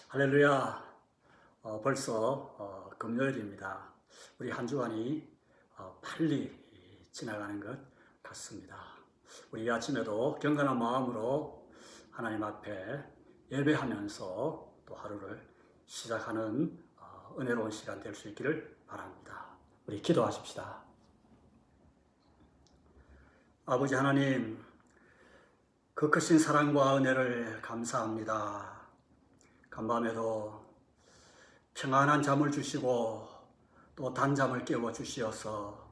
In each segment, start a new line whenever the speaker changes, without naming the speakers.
할렐루야. 벌써 금요일입니다. 우리 한 주간이 빨리 지나가는 것 같습니다. 우리 이 아침에도 경건한 마음으로 하나님 앞에 예배하면서 또 하루를 시작하는 은혜로운 시간 될 수 있기를 바랍니다. 우리 기도하십시다. 아버지 하나님, 그 크신 사랑과 은혜를 감사합니다. 간밤에도 평안한 잠을 주시고 또 단잠을 깨워 주시어서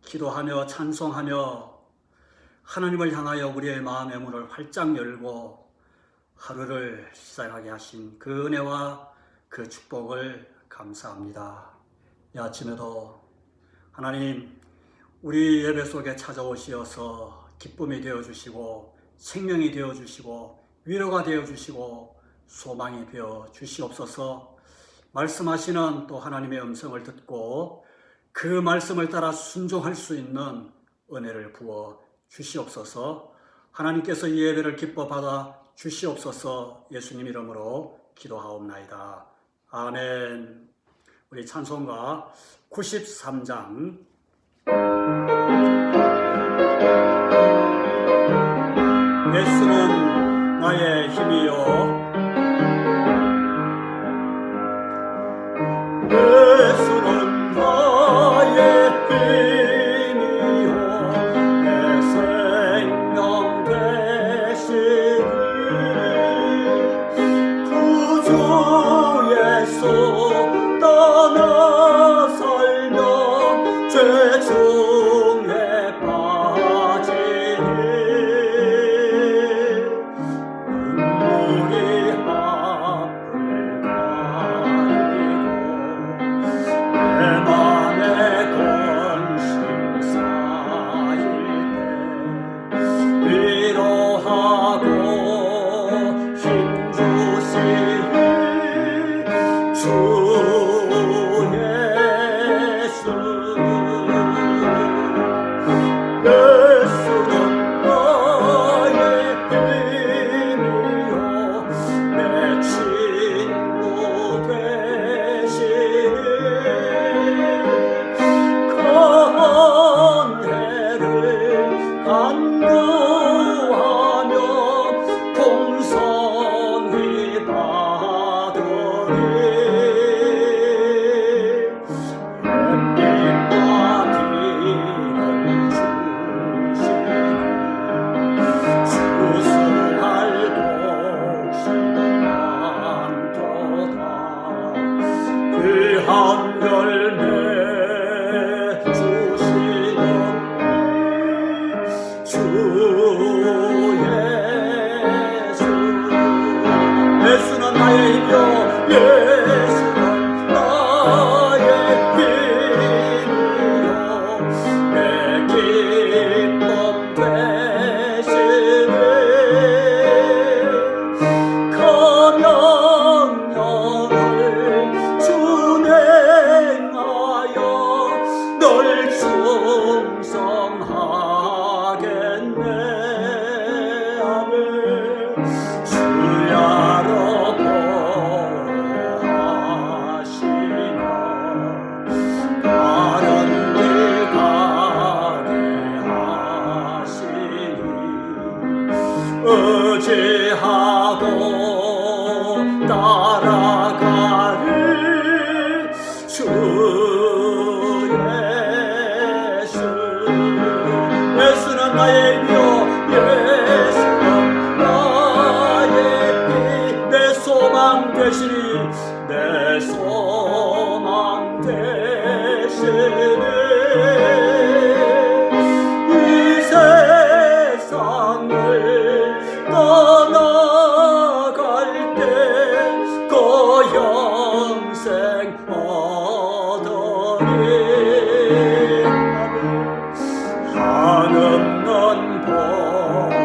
기도하며 찬송하며 하나님을 향하여 우리의 마음의 문을 활짝 열고 하루를 시작하게 하신 그 은혜와 그 축복을 감사합니다. 이 아침에도 하나님, 우리 예배 속에 찾아오시어서 기쁨이 되어주시고 생명이 되어주시고 위로가 되어주시고 소망이 되어 주시옵소서. 말씀하시는 또 하나님의 음성을 듣고 그 말씀을 따라 순종할 수 있는 은혜를 부어 주시옵소서. 하나님께서 이 예배를 기뻐 받아 주시옵소서. 예수님 이름으로 기도하옵나이다. 아멘. 우리 찬송가 93장 예수는 나의 힘이요 예수는 나의 힘이요 내 생명 되시니 구주 예수 떠나 살며 죄 중에 빠지니 눈물이 앞을 가리고 내 맘에 근심 쌓일 때 위로하고 힘 주시니 주 예수. 예수는 나의 힘이요 내 친구 되시니 건해를 간구하며 공성히 받으리 햇빛과 비를 주시니 주수할 곡식은 많도다 귀한 열매 주시는 주 예수. 예수는 나의 힘이요 예수는 나의 힘이요 내 기쁨 되시니 거명령을 준행하여 널 충성하겠네. 아멘. 주야로 보호하시며 바른 길 가게 하시니 의지하고 따라가리 주 예수. 예수는 나의 힘이요 예수는 나의 힘 내 소망 되시니 내 소망 되시니 이 세상을 떠나갈 때 그 영생 얻으리 한없는 복을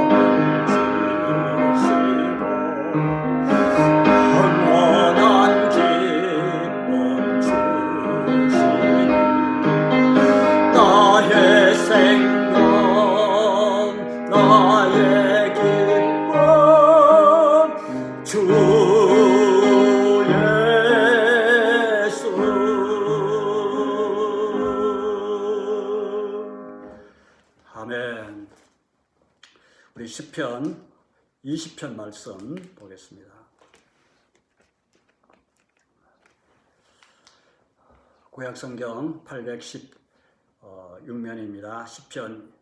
주시고 영원한 기쁨 주시니 나의 생명 나의 기쁨 주 시편 20편 말씀 보겠습니다. 구약성경 816면입니다. 시편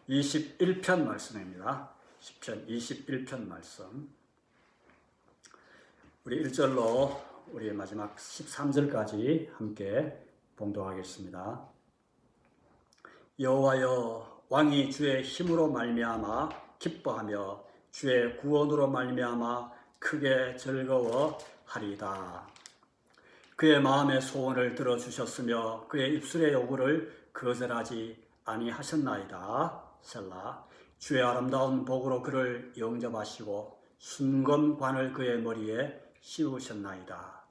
21편 말씀입니다. 시편 21편 말씀. 우리 1절로 우리 마지막 13절까지 함께 봉독하겠습니다. 여호와여, 왕이 주의 힘으로 말미암아 기뻐하며 주의 구원으로 말미암아 크게 즐거워하리이다. 그의 마음의 소원을 들어주셨으며 그의 입술의 요구를 거절하지 아니하셨나이다. 셀라. 주의 아름다운 복으로 그를 영접하시고 순검관을 그의 머리에 씌우셨나이다.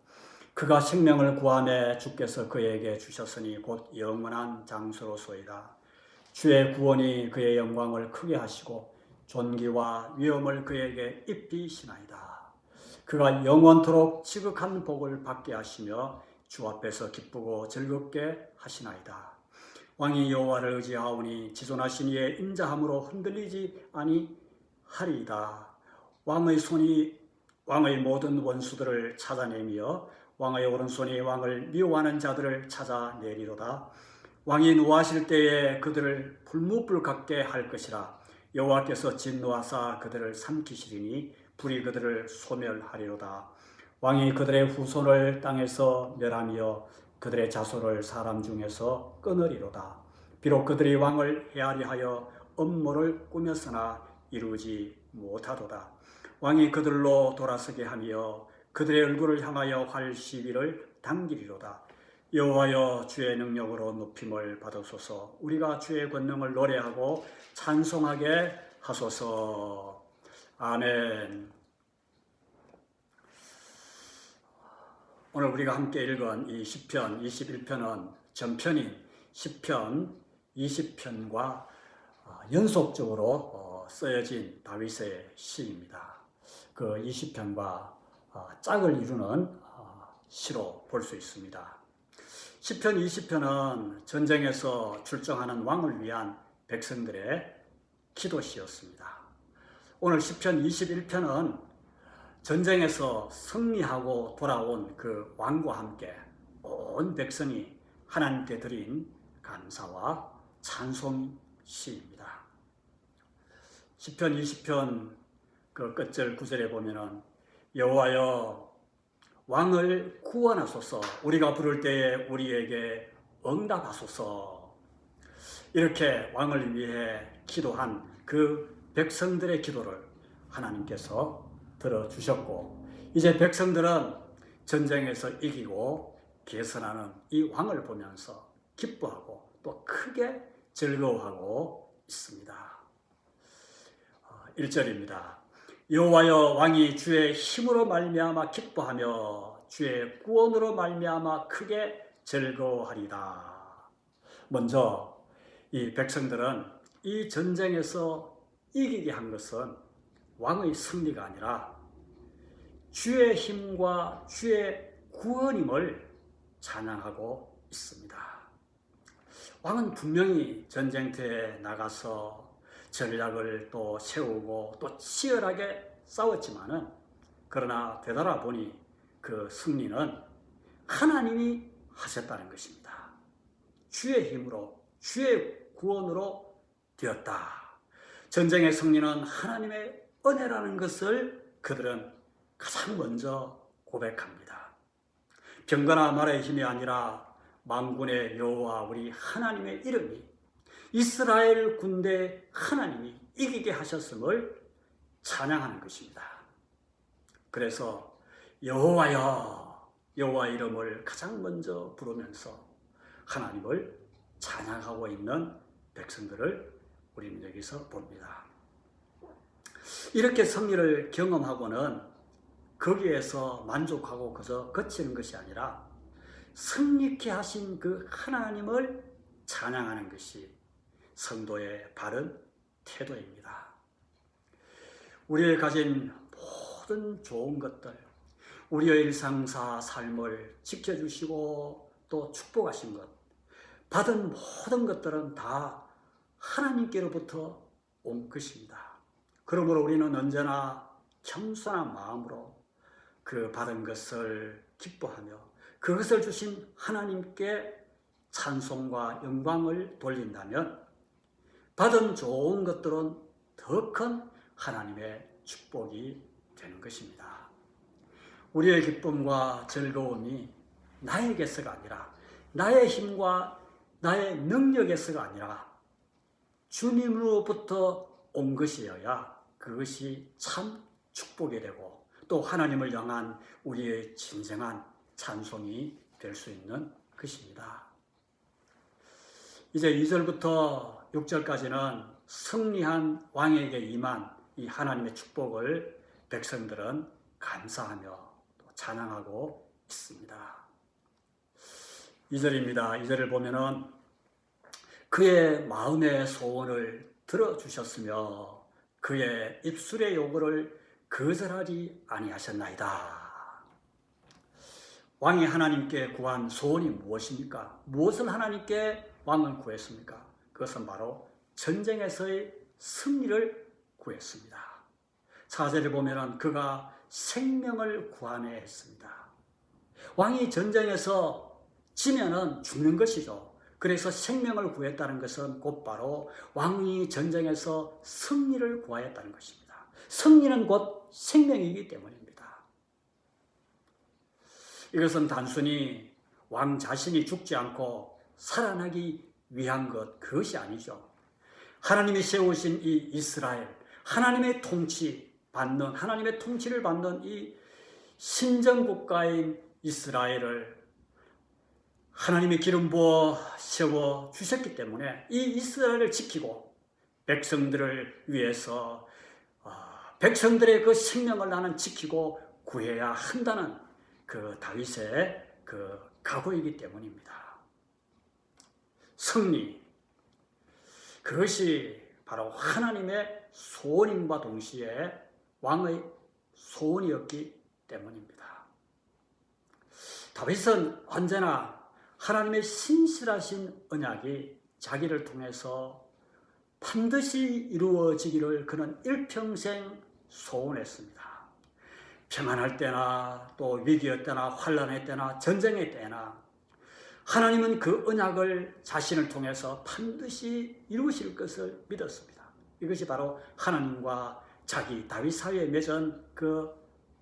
그가 생명을 구하매 주께서 그에게 주셨으니 곧 영원한 장소로소이다. 주의 구원이 그의 영광을 크게 하시고 존귀와 위엄을 그에게 입히시나이다. 그가 영원토록 지극한 복을 받게 하시며 주 앞에서 기쁘고 즐겁게 하시나이다. 왕이 여호와를 의지하오니 지존하신 이의 인자함으로 흔들리지 아니하리이다. 왕의 손이 왕의 모든 원수들을 찾아내며 왕의 오른손이 왕을 미워하는 자들을 찾아내리로다. 왕이 노하실 때에 그들을 불무불같게 할 것이라. 여호와께서 진노하사 그들을 삼키시리니 불이 그들을 소멸하리로다. 왕이 그들의 후손을 땅에서 멸하며 그들의 자손을 사람 중에서 끊으리로다. 비록 그들이 왕을 헤아려 하여 음모를 꾸몄으나 이루지 못하도다. 왕이 그들로 돌아서게 하며 그들의 얼굴을 향하여 활 시비를 당기리로다. 여호와여, 주의 능력으로 높임을 받으소서. 우리가 주의 권능을 노래하고 찬송하게 하소서. 아멘. 오늘 우리가 함께 읽은 이 시편 21편은 전편인 시편 20편과 연속적으로 쓰여진 다윗의 시입니다. 그 20편과 짝을 이루는 시로 볼 수 있습니다. 시편 20편은 전쟁에서 출정하는 왕을 위한 백성들의 기도시였습니다. 오늘 시편 21편은 전쟁에서 승리하고 돌아온 그 왕과 함께 온 백성이 하나님께 드린 감사와 찬송 시입니다. 시편 20편 그 끝절 9절에 보면은 여호와여, 왕을 구원하소서. 우리가 부를 때에 우리에게 응답하소서. 이렇게 왕을 위해 기도한 그 백성들의 기도를 하나님께서 들어주셨고, 이제 백성들은 전쟁에서 이기고 개선하는 이 왕을 보면서 기뻐하고 또 크게 즐거워하고 있습니다. 1절입니다. 여호와여, 왕이 주의 힘으로 말미암아 기뻐하며 주의 구원으로 말미암아 크게 즐거워하리다. 먼저 이 백성들은 이 전쟁에서 이기게 한 것은 왕의 승리가 아니라 주의 힘과 주의 구원임을 찬양하고 있습니다. 왕은 분명히 전쟁터에 나가서 전략을 또 세우고 또 치열하게 싸웠지만은, 그러나 되돌아보니 그 승리는 하나님이 하셨다는 것입니다. 주의 힘으로, 주의 구원으로 되었다. 전쟁의 승리는 하나님의 은혜라는 것을 그들은 가장 먼저 고백합니다. 병거나 말의 힘이 아니라 만군의 여호와 우리 하나님의 이름이, 이스라엘 군대 하나님이 이기게 하셨음을 찬양하는 것입니다. 그래서 여호와여, 여호와 이름을 가장 먼저 부르면서 하나님을 찬양하고 있는 백성들을 우리는 여기서 봅니다. 이렇게 승리를 경험하고는 거기에서 만족하고 그저 그치는 것이 아니라 승리케 하신 그 하나님을 찬양하는 것이 성도의 바른 태도입니다. 우리의 가진 모든 좋은 것들, 우리의 일상사 삶을 지켜주시고 또 축복하신 것, 받은 모든 것들은 다 하나님께로부터 온 것입니다. 그러므로 우리는 언제나 겸손한 마음으로 그 받은 것을 기뻐하며 그것을 주신 하나님께 찬송과 영광을 돌린다면 받은 좋은 것들은 더 큰 하나님의 축복이 되는 것입니다. 우리의 기쁨과 즐거움이 나에게서가 아니라 나의 힘과 나의 능력에서가 아니라 주님으로부터 온 것이어야 그것이 참 축복이 되고 또 하나님을 향한 우리의 진정한 찬송이 될 수 있는 것입니다. 이제 2절부터 6절까지는 승리한 왕에게 임한 이 하나님의 축복을 백성들은 감사하며 또 찬양하고 있습니다. 2절입니다. 2절을 보면은 그의 마음의 소원을 들어주셨으며 그의 입술의 요구를 거절하지 아니하셨나이다. 왕이 하나님께 구한 소원이 무엇입니까? 무엇을 하나님께 왕은 구했습니까? 그것은 바로 전쟁에서의 승리를 구했습니다. 4절에 보면은 그가 생명을 구하네 했습니다. 왕이 전쟁에서 지면은 죽는 것이죠. 그래서 생명을 구했다는 것은 곧바로 왕이 전쟁에서 승리를 구하였다는 것입니다. 승리는 곧 생명이기 때문입니다. 이것은 단순히 왕 자신이 죽지 않고 살아나기 위한 것, 그것이 아니죠. 하나님이 세우신 이 이스라엘, 하나님의 통치를 받는 이 신정국가인 이스라엘을 하나님이 기름 부어 세워 주셨기 때문에 이 이스라엘을 지키고 백성들을 위해서 백성들의 그 생명을 나는 지키고 구해야 한다는 그 다윗의 그 각오이기 때문입니다. 승리, 그것이 바로 하나님의 소원임과 동시에 왕의 소원이었기 때문입니다. 다윗은 언제나 하나님의 신실하신 언약이 자기를 통해서 반드시 이루어지기를 그는 일평생 소원했습니다. 평안할 때나 또 위기의 때나 환난의 때나 전쟁의 때나 하나님은 그 언약을 자신을 통해서 반드시 이루실 것을 믿었습니다. 이것이 바로 하나님과 자기 다윗 사이에 맺은 그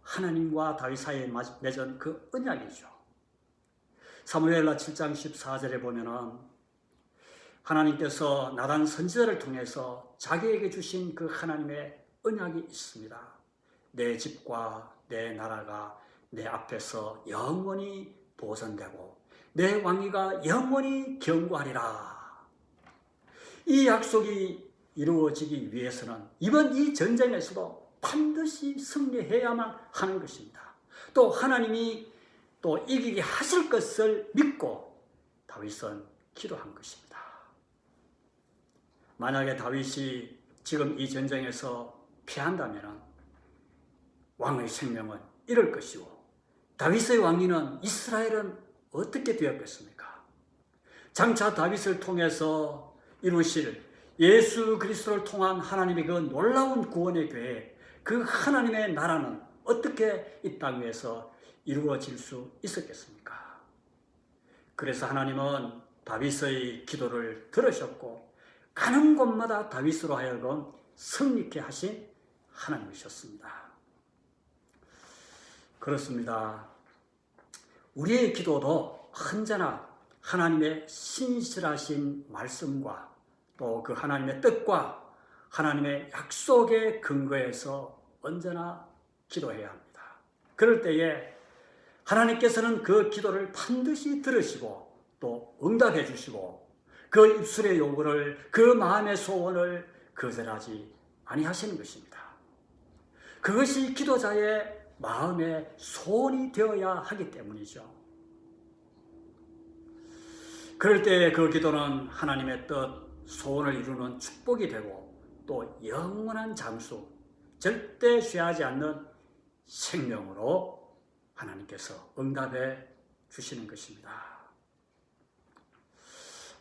하나님과 다윗 사이에 맺은 그 언약이죠. 사무엘하 7장 14절에 보면은 하나님께서 나단 선지자를 통해서 자기에게 주신 그 하나님의 언약이 있습니다. 내 집과 내 나라가 내 앞에서 영원히 보존되고 내 왕위가 영원히 견고하리라. 이 약속이 이루어지기 위해서는 이번 이 전쟁에서도 반드시 승리해야만 하는 것입니다. 또 하나님이 또 이기게 하실 것을 믿고 다윗은 기도한 것입니다. 만약에 다윗이 지금 이 전쟁에서 피한다면 왕의 생명은 잃을 것이고 다윗의 왕위는 이스라엘은 어떻게 되었겠습니까? 장차 다윗을 통해서 이루실 예수 그리스도를 통한 하나님의 그 놀라운 구원의 계획, 그 하나님의 나라는 어떻게 이 땅 위에서 이루어질 수 있었겠습니까? 그래서 하나님은 다윗의 기도를 들으셨고 가는 곳마다 다윗으로 하여금 승리케 하신 하나님이셨습니다. 그렇습니다. 우리의 기도도 언제나 하나님의 신실하신 말씀과 또 그 하나님의 뜻과 하나님의 약속의 근거에서 언제나 기도해야 합니다. 그럴 때에 하나님께서는 그 기도를 반드시 들으시고 또 응답해 주시고 그 입술의 요구를, 그 마음의 소원을 거절하지 아니하시는 것입니다. 그것이 기도자의 마음의 소원이 되어야 하기 때문이죠. 그럴 때 그 기도는 하나님의 뜻, 소원을 이루는 축복이 되고 또 영원한 장수, 절대 취하지 않는 생명으로 하나님께서 응답해 주시는 것입니다.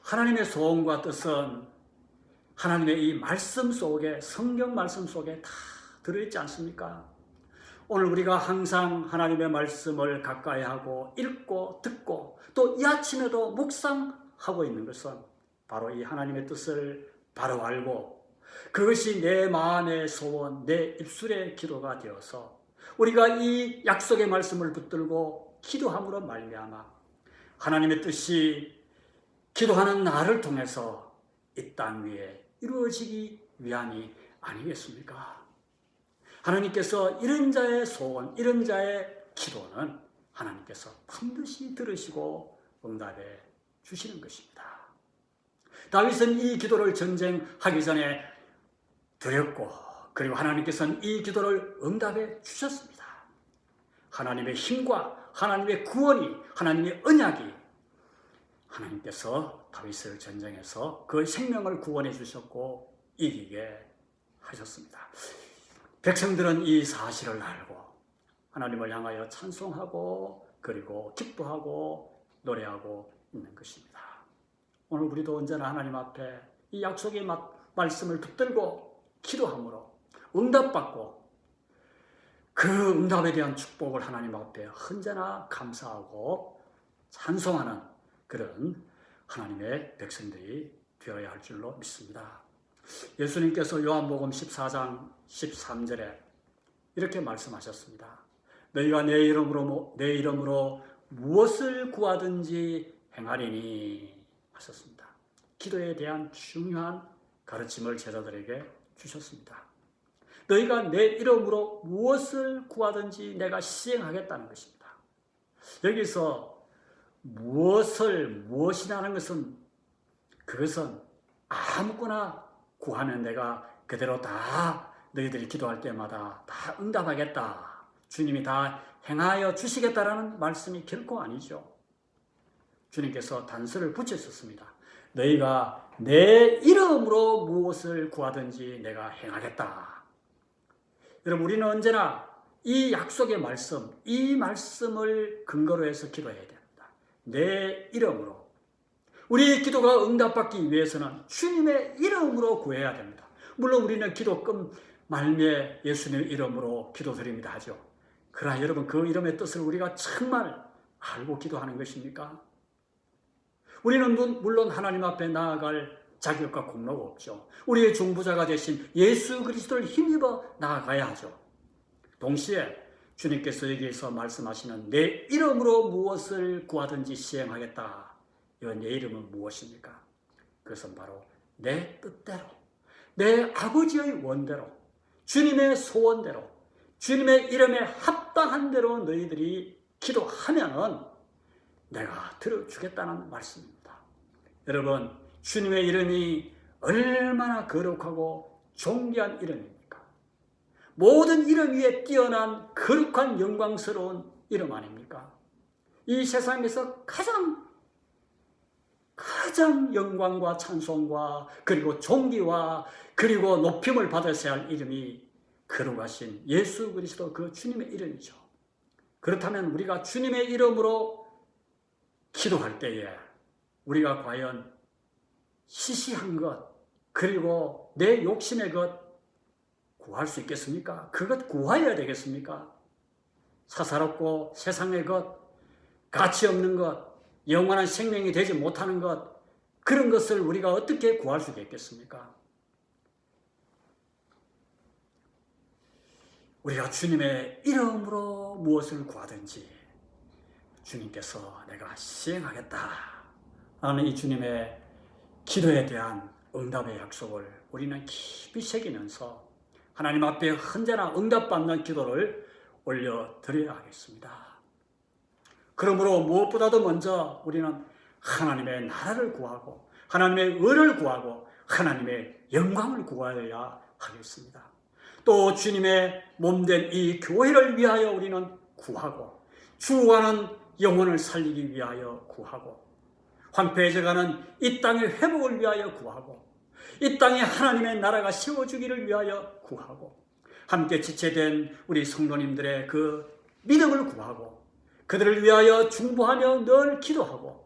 하나님의 소원과 뜻은 하나님의 이 말씀 속에, 성경 말씀 속에 다 들어있지 않습니까? 오늘 우리가 항상 하나님의 말씀을 가까이 하고 읽고 듣고 또 이 아침에도 묵상하고 있는 것은 바로 이 하나님의 뜻을 바로 알고 그것이 내 마음의 소원, 내 입술의 기도가 되어서 우리가 이 약속의 말씀을 붙들고 기도함으로 말미암아 하나님의 뜻이 기도하는 나를 통해서 이 땅 위에 이루어지기 위함이 아니겠습니까? 하나님께서 이런 자의 소원, 이런 자의 기도는 하나님께서 반드시 들으시고 응답해 주시는 것입니다. 다윗은 이 기도를 전쟁하기 전에 드렸고 그리고 하나님께서는 이 기도를 응답해 주셨습니다. 하나님의 힘과 하나님의 구원이, 하나님의 언약이 하나님께서 다윗을 전쟁해서 그 생명을 구원해 주셨고 이기게 하셨습니다. 백성들은 이 사실을 알고 하나님을 향하여 찬송하고 그리고 기뻐하고 노래하고 있는 것입니다. 오늘 우리도 언제나 하나님 앞에 이 약속의 말씀을 붙들고 기도함으로 응답받고 그 응답에 대한 축복을 하나님 앞에 언제나 감사하고 찬송하는 그런 하나님의 백성들이 되어야 할 줄로 믿습니다. 예수님께서 요한복음 14장 13절에 이렇게 말씀하셨습니다. 너희가 내 이름으로 무엇을 구하든지 행하리니 하셨습니다. 기도에 대한 중요한 가르침을 제자들에게 주셨습니다. 너희가 내 이름으로 무엇을 구하든지 내가 시행하겠다는 것입니다. 여기서 무엇이라는 것은 그것은 아무거나 구하면 내가 그대로 다 너희들이 기도할 때마다 다 응답하겠다. 주님이 다 행하여 주시겠다라는 말씀이 결코 아니죠. 주님께서 단서를 붙이셨습니다. 너희가 내 이름으로 무엇을 구하든지 내가 행하겠다. 여러분 우리는 언제나 이 약속의 말씀, 이 말씀을 근거로 해서 기도해야 됩니다. 내 이름으로. 우리의 기도가 응답받기 위해서는 주님의 이름으로 구해야 됩니다. 물론 우리는 기도 끝 말미에 예수님의 이름으로 기도드립니다 하죠. 그러나 여러분 그 이름의 뜻을 우리가 정말 알고 기도하는 것입니까? 우리는 물론 하나님 앞에 나아갈 자격과 공로가 없죠. 우리의 중보자가 되신 예수 그리스도를 힘입어 나아가야 하죠. 동시에 주님께서 여기에서 말씀하시는 내 이름으로 무엇을 구하든지 시행하겠다. 이건 내 이름은 무엇입니까? 그것은 바로 내 뜻대로, 내 아버지의 원대로, 주님의 소원대로, 주님의 이름에 합당한 대로 너희들이 기도하면은 내가 들어주겠다는 말씀입니다. 여러분, 주님의 이름이 얼마나 거룩하고 존귀한 이름입니까? 모든 이름 위에 뛰어난 거룩한 영광스러운 이름 아닙니까? 이 세상에서 가장 영광과 찬송과 그리고 존귀와 그리고 높임을 받으셔야 할 이름이 거룩하신 예수 그리스도 그 주님의 이름이죠. 그렇다면 우리가 주님의 이름으로 기도할 때에 우리가 과연 시시한 것 그리고 내 욕심의 것 구할 수 있겠습니까? 그것 구하여야 되겠습니까? 사사롭고 세상의 것, 가치 없는 것, 영원한 생명이 되지 못하는 것, 그런 것을 우리가 어떻게 구할 수 있겠습니까? 우리가 주님의 이름으로 무엇을 구하든지 주님께서 내가 시행하겠다 라는 이 주님의 기도에 대한 응답의 약속을 우리는 깊이 새기면서 하나님 앞에 언제나 응답받는 기도를 올려드려야 하겠습니다. 그러므로 무엇보다도 먼저 우리는 하나님의 나라를 구하고 하나님의 의를 구하고 하나님의 영광을 구하여야 하겠습니다. 또 주님의 몸된 이 교회를 위하여 우리는 구하고 죽어가는 영혼을 살리기 위하여 구하고 황폐해져가는 이 땅의 회복을 위하여 구하고 이 땅에 하나님의 나라가 세워주기를 위하여 구하고 함께 지체된 우리 성도님들의 그 믿음을 구하고 그들을 위하여 중보하며 늘 기도하고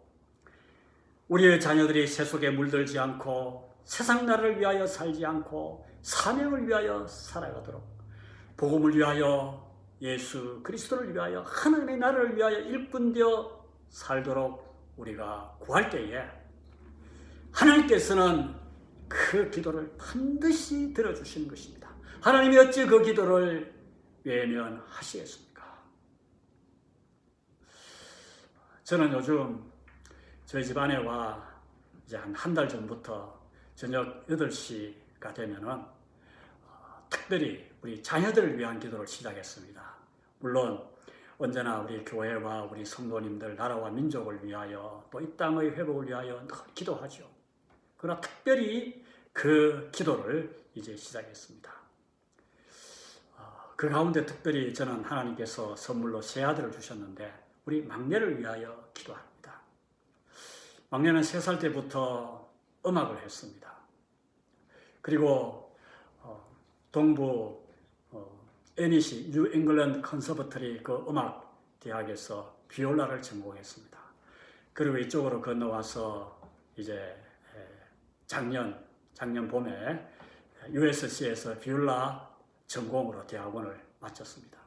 우리의 자녀들이 세속에 물들지 않고 세상 나라를 위하여 살지 않고 사명을 위하여 살아가도록, 복음을 위하여, 예수 그리스도를 위하여, 하나님의 나라를 위하여 일꾼되어 살도록 우리가 구할 때에 하나님께서는 그 기도를 반드시 들어주시는 것입니다. 하나님이 어찌 그 기도를 외면하시겠습니까? 저는 요즘 저희 집 아내와 이제 한 달 전부터 저녁 8시가 되면은 특별히 우리 자녀들을 위한 기도를 시작했습니다. 물론 언제나 우리 교회와 우리 성도님들, 나라와 민족을 위하여, 또 이 땅의 회복을 위하여 늘 기도하죠. 그러나 특별히 그 기도를 이제 시작했습니다. 그 가운데 특별히 저는 하나님께서 선물로 새 아들을 주셨는데 우리 막내를 위하여 기도합니다. 막내는 3살 때부터 음악을 했습니다. 그리고 동부 NEC 뉴 잉글랜드 컨서버터리 그 음악 대학에서 비올라를 전공했습니다. 그리고 이쪽으로 건너와서 이제 작년 봄에 USC에서 비올라 전공으로 대학원을 마쳤습니다.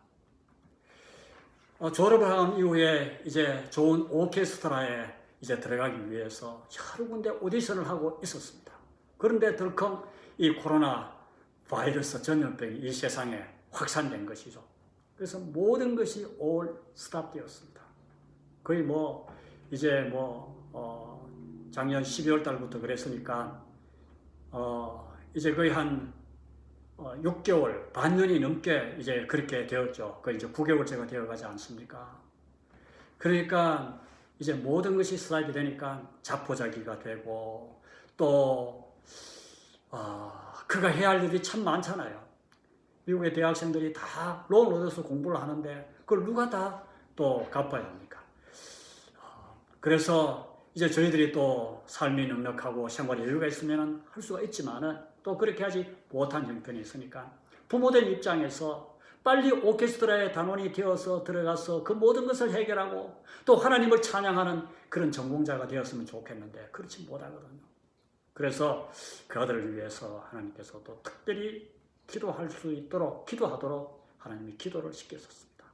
졸업을 한 이후에 이제 좋은 오케스트라에 이제 들어가기 위해서 여러 군데 오디션을 하고 있었습니다. 그런데 덜컹 이 코로나 바이러스 전염병이 이 세상에 확산된 것이죠. 그래서 모든 것이 all stop 되었습니다. 거의 이제 작년 12월 달부터 그랬으니까 이제 거의 한 6개월, 반년이 넘게 이제 그렇게 되었죠. 거의 이제 9개월째가 되어가지 않습니까? 그러니까 이제 모든 것이 스탑이 되니까 자포자기가 되고 또 그가 해야 할 일이 참 많잖아요. 미국의 대학생들이 다 론 얻어서 공부를 하는데 그걸 누가 다 또 갚아야 합니까? 그래서 이제 저희들이 또 삶이 넉넉하고 생활에 여유가 있으면 할 수가 있지만은 또 그렇게 하지 못한 형편이 있으니까 부모된 입장에서 빨리 오케스트라의 단원이 되어서 들어가서 그 모든 것을 해결하고 또 하나님을 찬양하는 그런 전공자가 되었으면 좋겠는데 그렇지 못하거든요. 그래서 그 아들을 위해서 하나님께서 또 특별히 기도하도록 하나님이 기도를 시켰었습니다.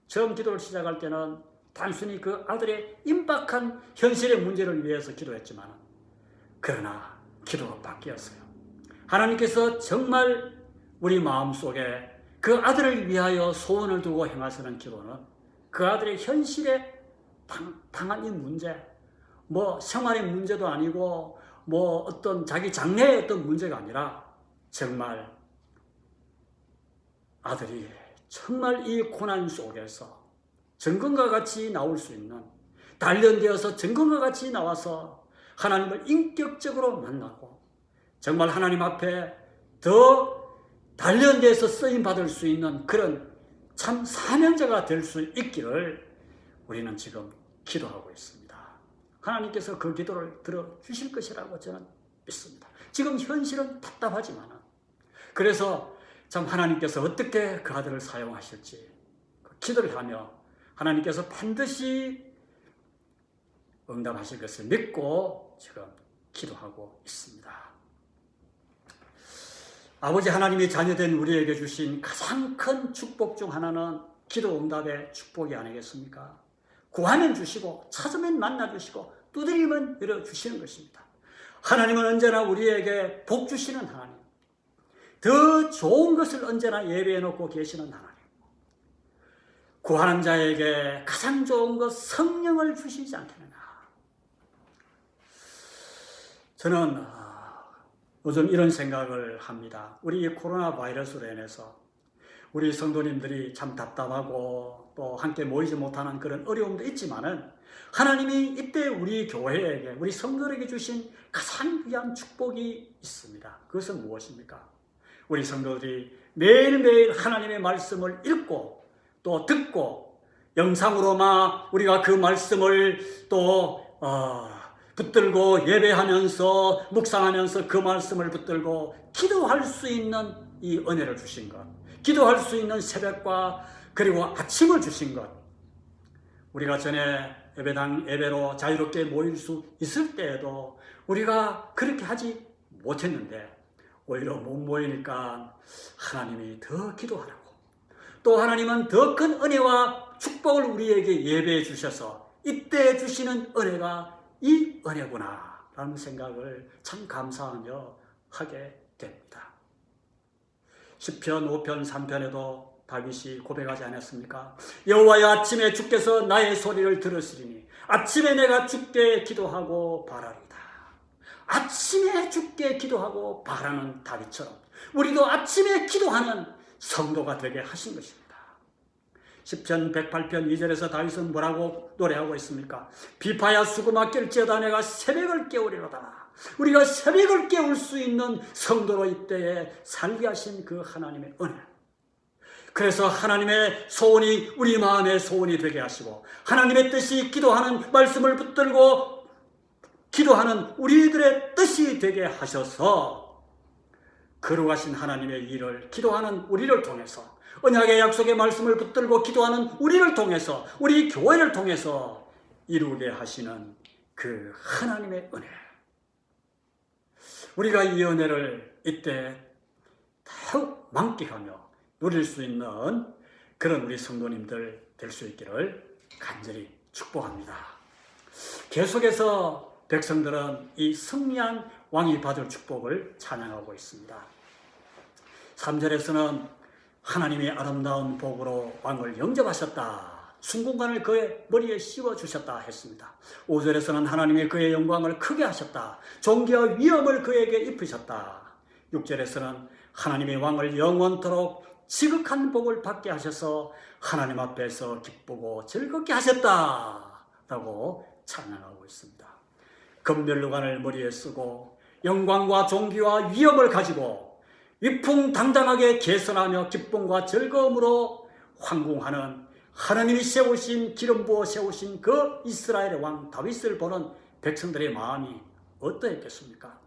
처음 기도를 시작할 때는 단순히 그 아들의 임박한 현실의 문제를 위해서 기도했지만 그러나 기도가 바뀌었어요. 하나님께서 정말 우리 마음속에 그 아들을 위하여 소원을 두고 행하시는 기도는 그 아들의 현실에 당한 이 문제, 생활의 문제도 아니고 어떤 자기 장래의 어떤 문제가 아니라 정말 아들이 정말 이 고난 속에서 정금과 같이 나올 수 있는, 단련되어서 정금과 같이 나와서 하나님을 인격적으로 만나고 정말 하나님 앞에 더 단련돼서 쓰임받을 수 있는 그런 참 사명자가 될 수 있기를 우리는 지금 기도하고 있습니다. 하나님께서 그 기도를 들어주실 것이라고 저는 믿습니다. 지금 현실은 답답하지만 그래서 참 하나님께서 어떻게 그 아들을 사용하실지 기도를 하며 하나님께서 반드시 응답하실 것을 믿고 지금 기도하고 있습니다. 아버지 하나님이 자녀된 우리에게 주신 가장 큰 축복 중 하나는 기도 응답의 축복이 아니겠습니까? 구하면 주시고 찾으면 만나 주시고 두드리면 열어주시는 것입니다. 하나님은 언제나 우리에게 복 주시는 하나님, 더 좋은 것을 언제나 예배해 놓고 계시는 하나님, 구하는 자에게 가장 좋은 것 성령을 주시지 않겠느냐. 저는 요즘 이런 생각을 합니다. 우리 이 코로나 바이러스로 인해서 우리 성도님들이 참 답답하고 또 함께 모이지 못하는 그런 어려움도 있지만은 하나님이 이때 우리 교회에게, 우리 성도에게 주신 가장 귀한 축복이 있습니다. 그것은 무엇입니까? 우리 성도들이 매일매일 하나님의 말씀을 읽고 또 듣고 영상으로만 우리가 그 말씀을 또 붙들고 예배하면서 묵상하면서 그 말씀을 붙들고 기도할 수 있는 이 은혜를 주신 것, 기도할 수 있는 새벽과 그리고 아침을 주신 것, 우리가 전에 예배로 자유롭게 모일 수 있을 때에도 우리가 그렇게 하지 못했는데 오히려 못 모이니까 하나님이 더 기도하라고, 또 하나님은 더 큰 은혜와 축복을 우리에게 예배해 주셔서 이때 주시는 은혜가 이 은혜구나 라는 생각을 참 감사하며 하게 됩니다. 시편 5편 3편에도 다윗이 고백하지 않았습니까? 여호와여, 아침에 주께서 나의 소리를 들으시리니 아침에 내가 주께 기도하고 바라리다. 아침에 주께 기도하고 바라는 다윗처럼 우리도 아침에 기도하는 성도가 되게 하신 것입니다. 시편 108편 2절에서 다윗은 뭐라고 노래하고 있습니까? 비파야 수금아 깰지어다 내가 새벽을 깨우리로다. 우리가 새벽을 깨울 수 있는 성도로 이때에 살게 하신 그 하나님의 은혜. 그래서 하나님의 소원이 우리 마음의 소원이 되게 하시고 하나님의 뜻이 기도하는 말씀을 붙들고 기도하는 우리들의 뜻이 되게 하셔서 거룩하신 하나님의 일을 기도하는 우리를 통해서, 언약의 약속의 말씀을 붙들고 기도하는 우리를 통해서, 우리 교회를 통해서 이루게 하시는 그 하나님의 은혜. 우리가 이 은혜를 이때 더욱 만끽하며 누릴 수 있는 그런 우리 성도님들 될 수 있기를 간절히 축복합니다. 계속해서 백성들은 이 승리한 왕이 받을 축복을 찬양하고 있습니다. 3절에서는 하나님의 아름다운 복으로 왕을 영접하셨다. 순궁관을 그의 머리에 씌워주셨다 했습니다. 5절에서는 하나님이 그의 영광을 크게 하셨다. 존귀와 위엄을 그에게 입히셨다. 6절에서는 하나님의 왕을 영원토록 지극한 복을 받게 하셔서 하나님 앞에서 기쁘고 즐겁게 하셨다 라고 찬양하고 있습니다. 금면류관을 머리에 쓰고 영광과 존귀와 위엄을 가지고 위풍당당하게 개선하며 기쁨과 즐거움으로 황궁하는 하나님이 세우신, 기름 부어 세우신 그 이스라엘의 왕 다윗을 보는 백성들의 마음이 어떠했겠습니까?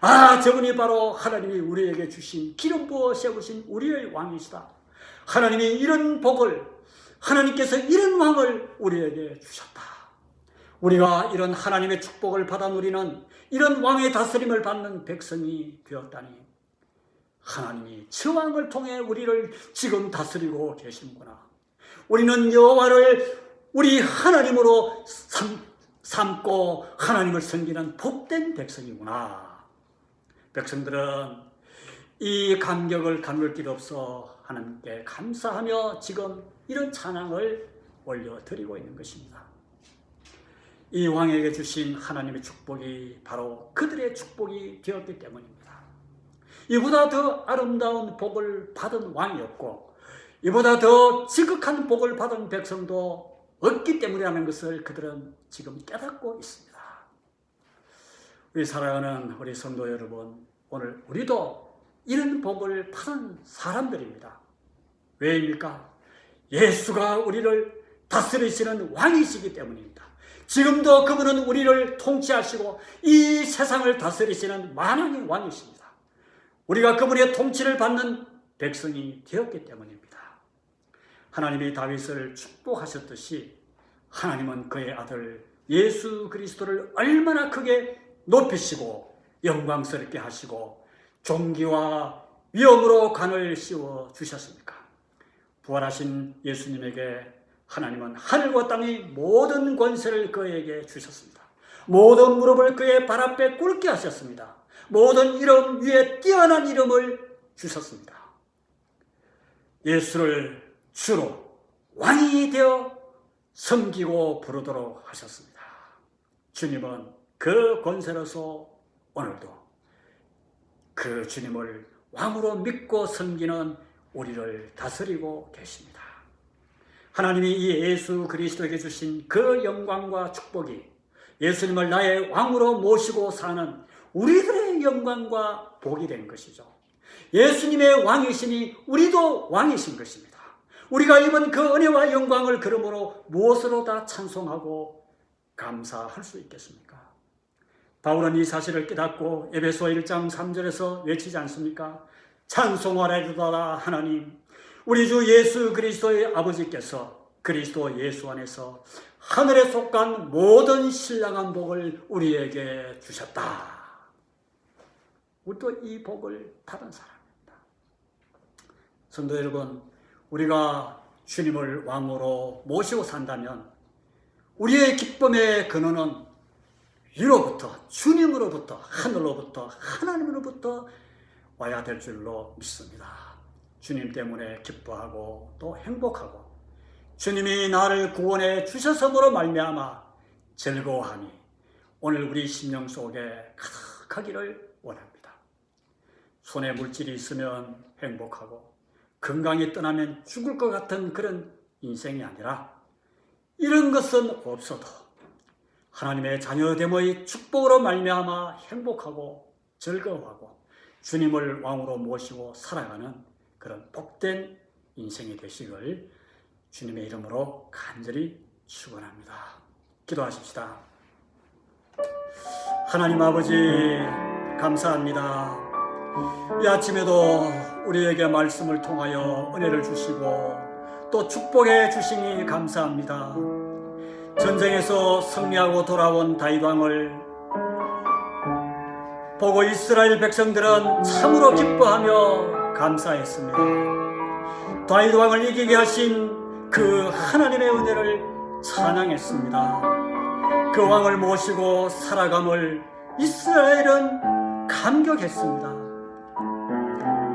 아, 저분이 바로 하나님이 우리에게 주신, 기름 부어 세우신 우리의 왕이시다. 하나님이 이런 복을, 하나님께서 이런 왕을 우리에게 주셨다. 우리가 이런 하나님의 축복을 받아 누리는 이런 왕의 다스림을 받는 백성이 되었다니, 하나님이 저 왕을 통해 우리를 지금 다스리고 계시는구나. 우리는 여호와를 우리 하나님으로 삼고 하나님을 섬기는 복된 백성이구나. 백성들은 이 감격을 가눌 길 없어 하나님께 감사하며 지금 이런 찬양을 올려드리고 있는 것입니다. 이 왕에게 주신 하나님의 축복이 바로 그들의 축복이 되었기 때문입니다. 이보다 더 아름다운 복을 받은 왕이 없고 이보다 더 지극한 복을 받은 백성도 없기 때문이라는 것을 그들은 지금 깨닫고 있습니다. 우리 사랑하는 우리 성도 여러분, 오늘 우리도 이런 복을 받은 사람들입니다. 왜입니까? 예수가 우리를 다스리시는 왕이시기 때문입니다. 지금도 그분은 우리를 통치하시고 이 세상을 다스리시는 만왕의 왕이십니다. 우리가 그분의 통치를 받는 백성이 되었기 때문입니다. 하나님이 다윗을 축복하셨듯이 하나님은 그의 아들 예수 그리스도를 얼마나 크게 높이시고 영광스럽게 하시고 존귀와 위엄으로 관을 씌워 주셨습니까? 부활하신 예수님에게 하나님은 하늘과 땅의 모든 권세를 그에게 주셨습니다. 모든 무릎을 그의 발 앞에 꿇게 하셨습니다. 모든 이름 위에 뛰어난 이름을 주셨습니다. 예수를 주로 왕이 되어 섬기고 부르도록 하셨습니다. 주님은 그 권세로서 오늘도 그 주님을 왕으로 믿고 섬기는 우리를 다스리고 계십니다. 하나님이 이 예수 그리스도에게 주신 그 영광과 축복이 예수님을 나의 왕으로 모시고 사는 우리들의 영광과 복이 된 것이죠. 예수님의 왕이시니 우리도 왕이신 것입니다. 우리가 입은 그 은혜와 영광을 그러므로 무엇으로 다 찬송하고 감사할 수 있겠습니까? 바울은 이 사실을 깨닫고 에베소 1장 3절에서 외치지 않습니까? 찬송하리로다 하나님, 우리 주 예수 그리스도의 아버지께서 그리스도 예수 안에서 하늘에 속한 모든 신령한 복을 우리에게 주셨다. 우리도 이 복을 받은 사람입니다. 성도 여러분, 우리가 주님을 왕으로 모시고 산다면 우리의 기쁨의 근원은 위로부터, 주님으로부터, 하늘로부터, 하나님으로부터 와야 될 줄로 믿습니다. 주님 때문에 기뻐하고 또 행복하고 주님이 나를 구원해 주셨음으로 말미암아 즐거워하니 오늘 우리 심령 속에 가득하기를 원합니다. 손에 물질이 있으면 행복하고 건강이 떠나면 죽을 것 같은 그런 인생이 아니라 이런 것은 없어도 하나님의 자녀됨의 축복으로 말미암아 행복하고 즐거워하고 주님을 왕으로 모시고 살아가는 그런 복된 인생이 되시길 주님의 이름으로 간절히 축원합니다. 기도하십시다. 하나님 아버지 감사합니다. 이 아침에도 우리에게 말씀을 통하여 은혜를 주시고 또 축복해 주시니 감사합니다. 전쟁에서 승리하고 돌아온 다윗 왕을 보고 이스라엘 백성들은 참으로 기뻐하며 감사했습니다. 다윗 왕을 이기게 하신 그 하나님의 은혜를 찬양했습니다. 그 왕을 모시고 살아감을 이스라엘은 감격했습니다.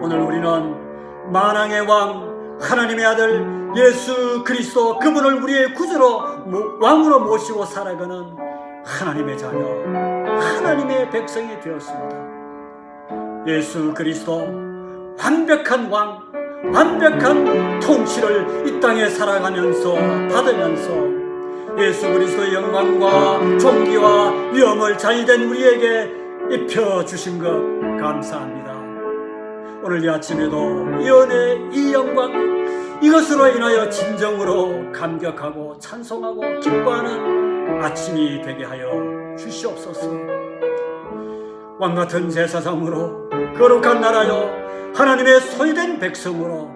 오늘 우리는 만왕의 왕 하나님의 아들 예수 그리스도 그분을 우리의 구주로 왕으로 모시고 살아가는 하나님의 자녀, 하나님의 백성이 되었습니다. 예수 그리스도 완벽한 왕, 완벽한 통치를 이 땅에 살아가면서 받으면서 예수 그리스도의 영광과 존귀와 위엄을 자유된 우리에게 입혀주신 것 감사합니다. 오늘 이 아침에도 이 은혜, 이 영광 이것으로 인하여 진정으로 감격하고 찬송하고 기뻐하는 아침이 되게 하여 주시옵소서. 왕같은 제사장으로 거룩한 나라요 하나님의 소유된 백성으로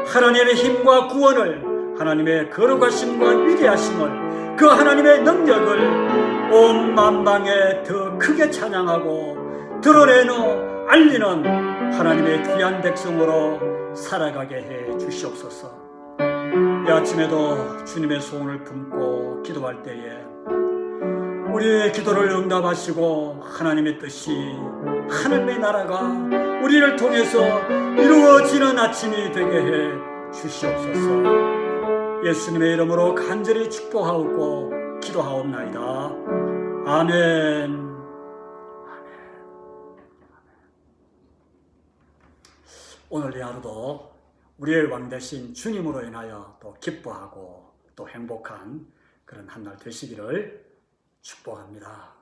하나님의 힘과 구원을 하나님의 거룩하심과 위대하심을 그 하나님의 능력을 온 만방에 더 크게 찬양하고 드러내어 알리는 하나님의 귀한 백성으로 살아가게 해 주시옵소서. 이 아침에도 주님의 소원을 품고 기도할 때에 우리의 기도를 응답하시고 하나님의 뜻이 하나님의 나라가 우리를 통해서 이루어지는 아침이 되게 해 주시옵소서. 예수님의 이름으로 간절히 축복하옵고 기도하옵나이다. 아멘. 오늘 이 하루도 우리의 왕 되신 주님으로 인하여 또 기뻐하고 또 행복한 그런 한 날 되시기를 축복합니다.